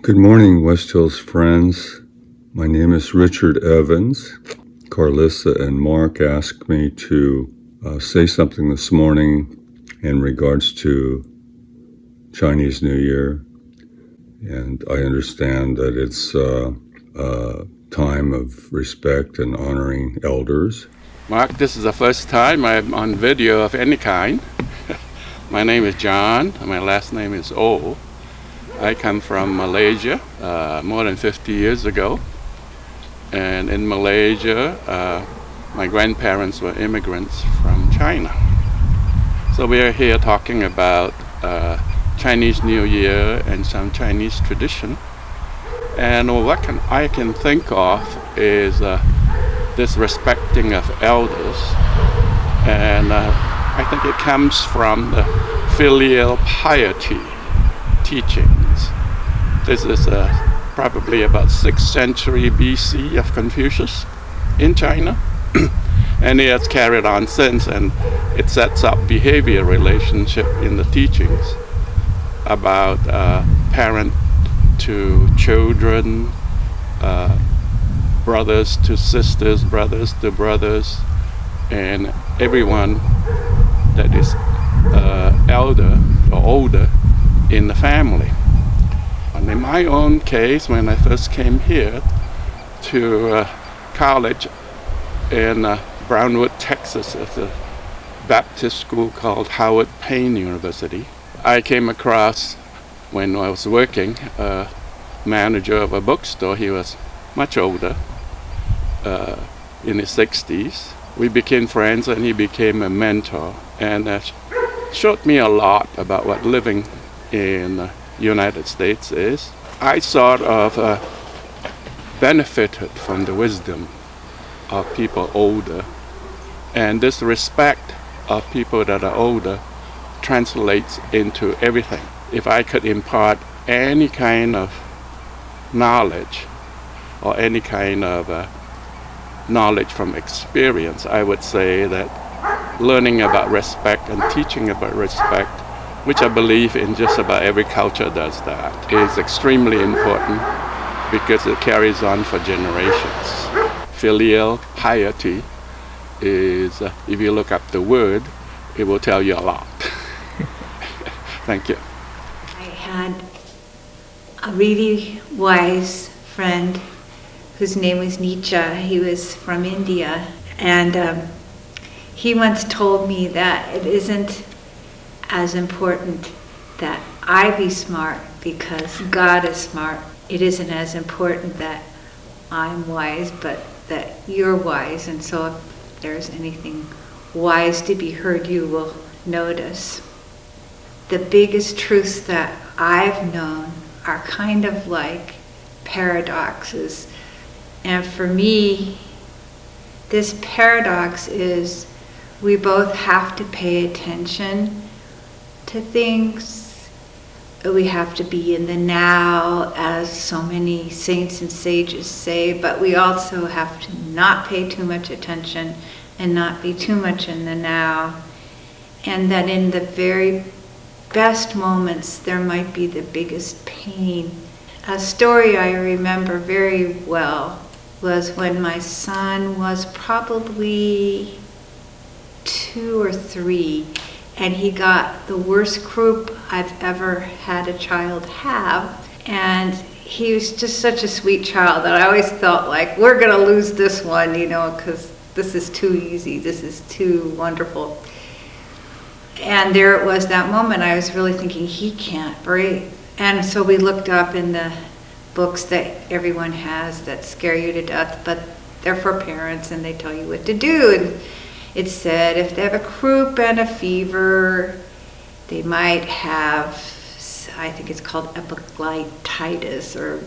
Good morning, West Hills friends. My name is Richard Evans. Carlissa and Mark asked me to say something this morning in regards to Chinese New Year. And I understand that it's a time of respect and honoring elders. Mark, this is the first time I'm on video of any kind. My name is John. My last name is O. I come from Malaysia more than 50 years ago. And in Malaysia, my grandparents were immigrants from China. So we are here talking about Chinese New Year and some Chinese tradition. And what I can think of is this respecting of elders. And I think it comes from the filial piety teachings. This is probably about 6th century BC of Confucius in China. And it has carried on since, and it sets up behavior relationship in the teachings about parent to children, brothers to sisters, brothers to brothers, and everyone that is elder or older in the family. And in my own case, when I first came here to college in Brownwood, Texas, at a Baptist school called Howard Payne University, I came across, when I was working, a manager of a bookstore. He was much older, in his 60s. We became friends and he became a mentor, and showed me a lot about what living in the United States is. I sort of benefited from the wisdom of people older, and this respect of people that are older translates into everything. If I could impart any kind of knowledge or any kind of knowledge from experience, I would say that learning about respect and teaching about respect, which I believe in just about every culture does that, is extremely important because it carries on for generations. Filial piety is, if you look up the word, it will tell you a lot. Thank you. I had a really wise friend whose name was Nietzsche. He was from India, and he once told me that it isn't as important that I be smart because God is smart. It isn't as important that I'm wise, but that you're wise, and so if there's anything wise to be heard, you will notice. The biggest truths that I've known are kind of like paradoxes. And for me, this paradox is we both have to pay attention to things. We have to be in the now, as so many saints and sages say, but we also have to not pay too much attention and not be too much in the now. And that in the very best moments, there might be the biggest pain. A story I remember very well was when my son was probably 2 or 3, and he got the worst croup I've ever had a child have. And he was just such a sweet child that I always felt like, we're gonna lose this one, because this is too easy, this is too wonderful. And there it was, that moment, I was really thinking, he can't breathe. And so we looked up in the books that everyone has that scare you to death, but they're for parents and they tell you what to do. And it said if they have a croup and a fever, they might have, I think it's called epiglottitis or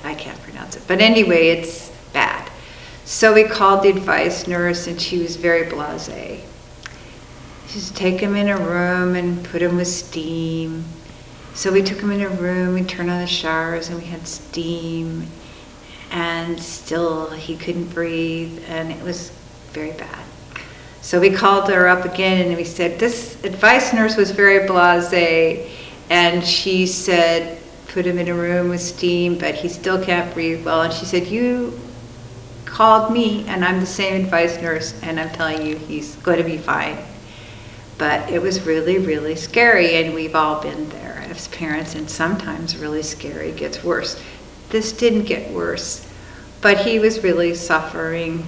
I can't pronounce it. But anyway, it's bad. So we called the advice nurse and she was very blasé. She said, take him in a room and put him with steam. So we took him in a room, we turned on the showers and we had steam, and still he couldn't breathe, and it was very bad. So we called her up again and we said, this advice nurse was very blasé, and she said, put him in a room with steam, but he still can't breathe well. And she said, you called me, and I'm the same advice nurse, and I'm telling you he's going to be fine. But it was really, really scary, and we've all been there as parents, and sometimes really scary gets worse. This didn't get worse, but he was really suffering.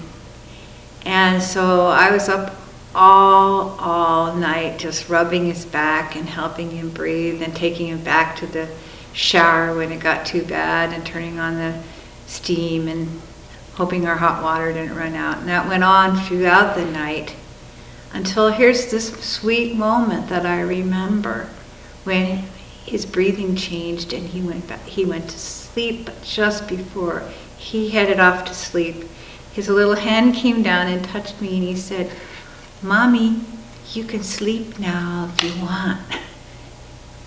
And so I was up all night just rubbing his back and helping him breathe and taking him back to the shower when it got too bad and turning on the steam and hoping our hot water didn't run out. And that went on throughout the night until here's this sweet moment that I remember when his breathing changed and he went to sleep. But just before he headed off to sleep, his little hand came down and touched me and he said, Mommy, you can sleep now if you want.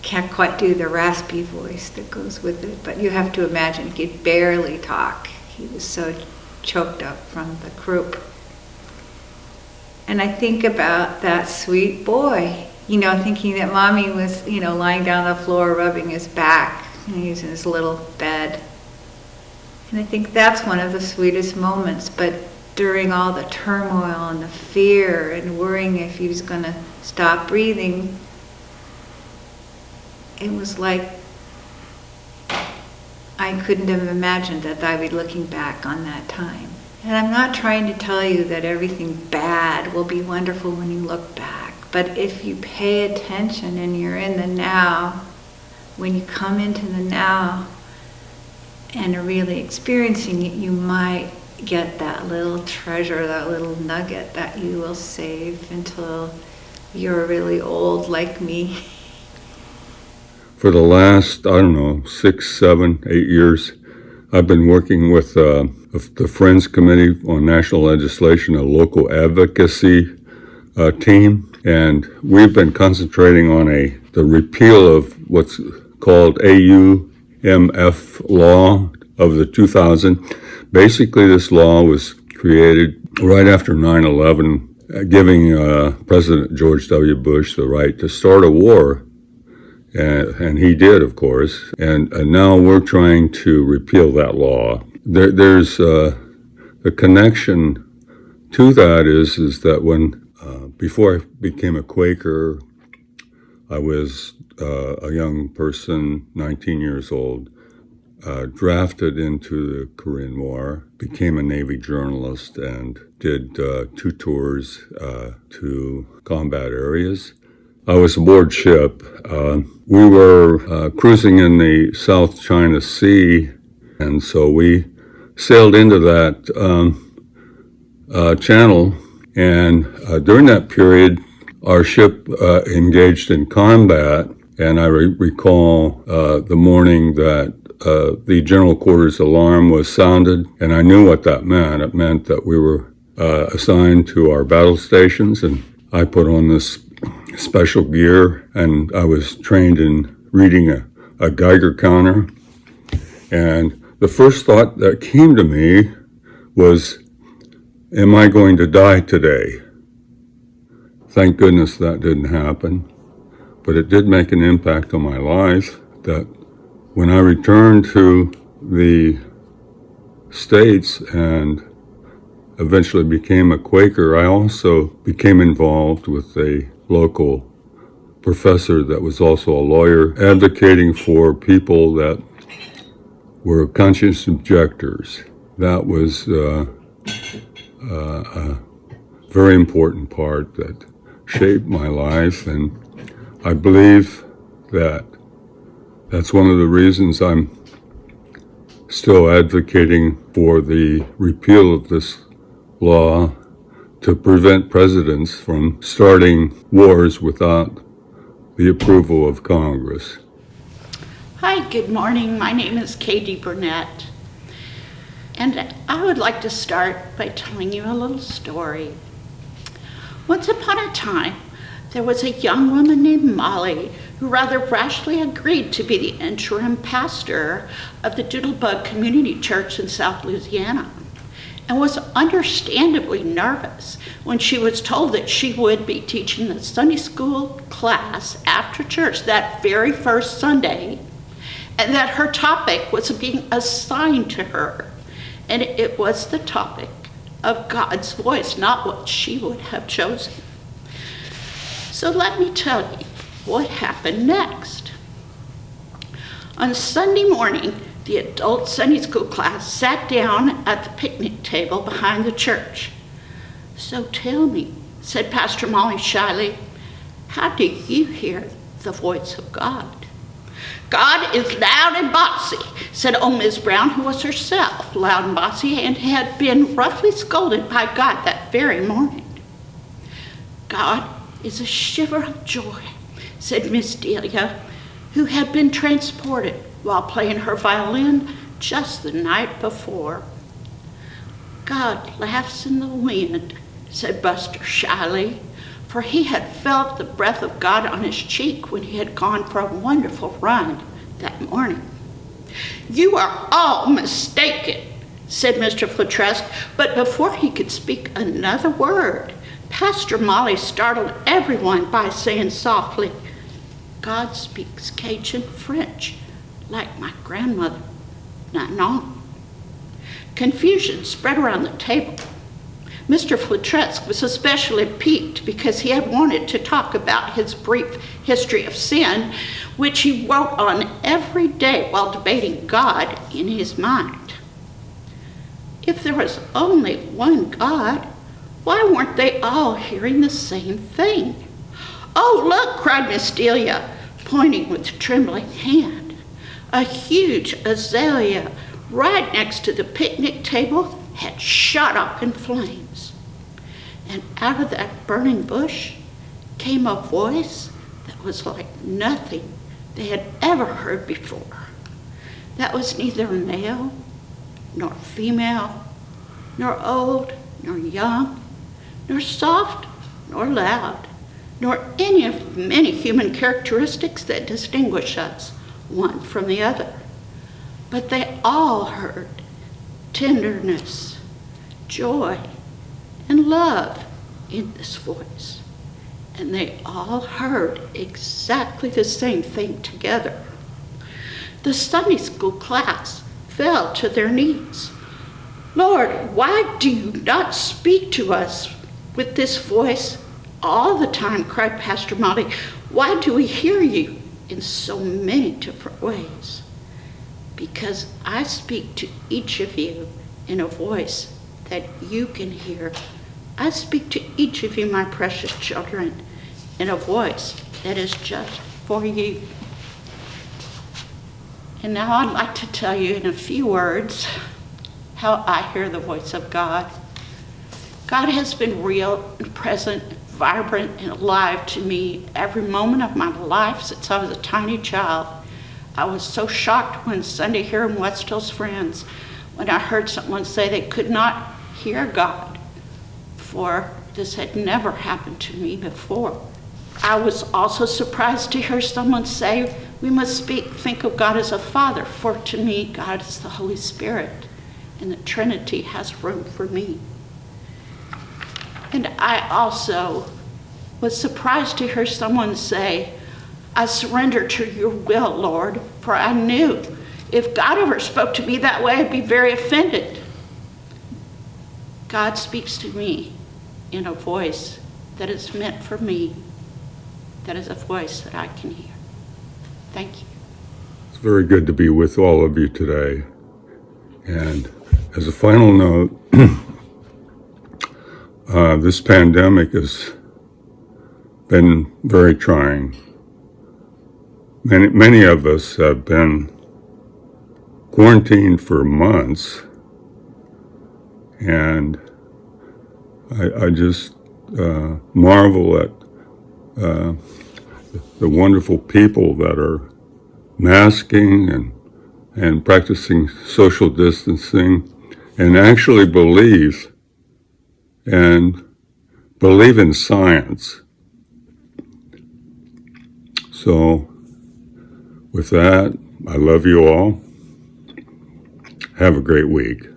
Can't quite do the raspy voice that goes with it, but you have to imagine he could barely talk. He was so choked up from the croup. And I think about that sweet boy, thinking that Mommy was, lying down on the floor rubbing his back, and he was in his little bed. And I think that's one of the sweetest moments, but during all the turmoil and the fear and worrying if he was going to stop breathing, it was like I couldn't have imagined that I'd be looking back on that time. And I'm not trying to tell you that everything bad will be wonderful when you look back, but if you pay attention and you're in the now, when you come into the now and are really experiencing it, you might get that little treasure, that little nugget that you will save until you're really old like me. For the last, 6, 7, 8 years, I've been working with the Friends Committee on National Legislation, a local advocacy team, and we've been concentrating on the repeal of what's called AUMF law of the 2000. Basically, this law was created right after 9/11, giving President George W. Bush the right to start a war. And he did, of course. And now we're trying to repeal that law. There's the connection to that is that when before I became a Quaker, I was a young person, 19 years old, drafted into the Korean War, became a Navy journalist, and did 2 tours to combat areas. I was aboard ship. We were cruising in the South China Sea, and so we sailed into that channel. And during that period, our ship engaged in combat. And I recall the morning that the general quarters alarm was sounded, and I knew what that meant. It meant that we were assigned to our battle stations, and I put on this special gear, and I was trained in reading a Geiger counter. And the first thought that came to me was, am I going to die today? Thank goodness that didn't happen, but it did make an impact on my life. That when I returned to the States and eventually became a Quaker, I also became involved with a local professor that was also a lawyer, advocating for people that were conscientious objectors. That was a very important part that shaped my life, and I believe that that's one of the reasons I'm still advocating for the repeal of this law to prevent presidents from starting wars without the approval of Congress. Hi, good morning. My name is Katie Burnett, and I would like to start by telling you a little story. Once upon a time, there was a young woman named Molly who rather rashly agreed to be the interim pastor of the Doodlebug Community Church in South Louisiana, and was understandably nervous when she was told that she would be teaching the Sunday school class after church that very first Sunday, and that her topic was being assigned to her, and it was the topic of God's voice, not what she would have chosen. So let me tell you what happened next. On Sunday morning, the adult Sunday school class sat down at the picnic table behind the church. "So tell me," said Pastor Molly shyly, "how do you hear the voice of God?" "God is loud and bossy," said old Miss Brown, who was herself loud and bossy and had been roughly scolded by God that very morning. "God is a shiver of joy," said Miss Delia, who had been transported while playing her violin just the night before. "God laughs in the wind," said Buster shyly, for he had felt the breath of God on his cheek when he had gone for a wonderful run that morning. "You are all mistaken," said Mr. Fletresk, but before he could speak another word, Pastor Molly startled everyone by saying softly, "God speaks Cajun French, like my grandmother, Nanon." Confusion spread around the table. Mr. Fletresk was especially piqued because he had wanted to talk about his brief history of sin, which he wrote on every day while debating God in his mind. If there was only one God, why weren't they all hearing the same thing? "Oh, look," cried Miss Delia, pointing with trembling hand. A huge azalea right next to the picnic table had shot up in flames. And out of that burning bush came a voice that was like nothing they had ever heard before. That was neither male nor female, nor old nor young, nor soft nor loud, nor any of many human characteristics that distinguish us one from the other. But they all heard tenderness, joy, and love in this voice. And they all heard exactly the same thing together. The Sunday school class fell to their knees. "Lord, why do you not speak to us with this voice all the time?" cried Pastor Molly. "Why do we hear you in so many different ways?" "Because I speak to each of you in a voice that you can hear. I speak to each of you, my precious children, in a voice that is just for you." And now I'd like to tell you in a few words how I hear the voice of God. God has been real and present, vibrant and alive to me every moment of my life since I was a tiny child. I was so shocked one Sunday here in West Hills Friends when I heard someone say they could not hear God, for this had never happened to me before. I was also surprised to hear someone say we must think of God as a Father, for to me God is the Holy Spirit, and the Trinity has room for me. And I also was surprised to hear someone say, "I surrender to your will, Lord," for I knew if God ever spoke to me that way, I'd be very offended. God speaks to me in a voice that is meant for me, that is a voice that I can hear. Thank you. It's very good to be with all of you today. And as a final note, this pandemic has been very trying. Many of us have been quarantined for months, and I just marvel at the wonderful people that are masking and practicing social distancing and actually believe in science. So with that, I love you all. Have a great week.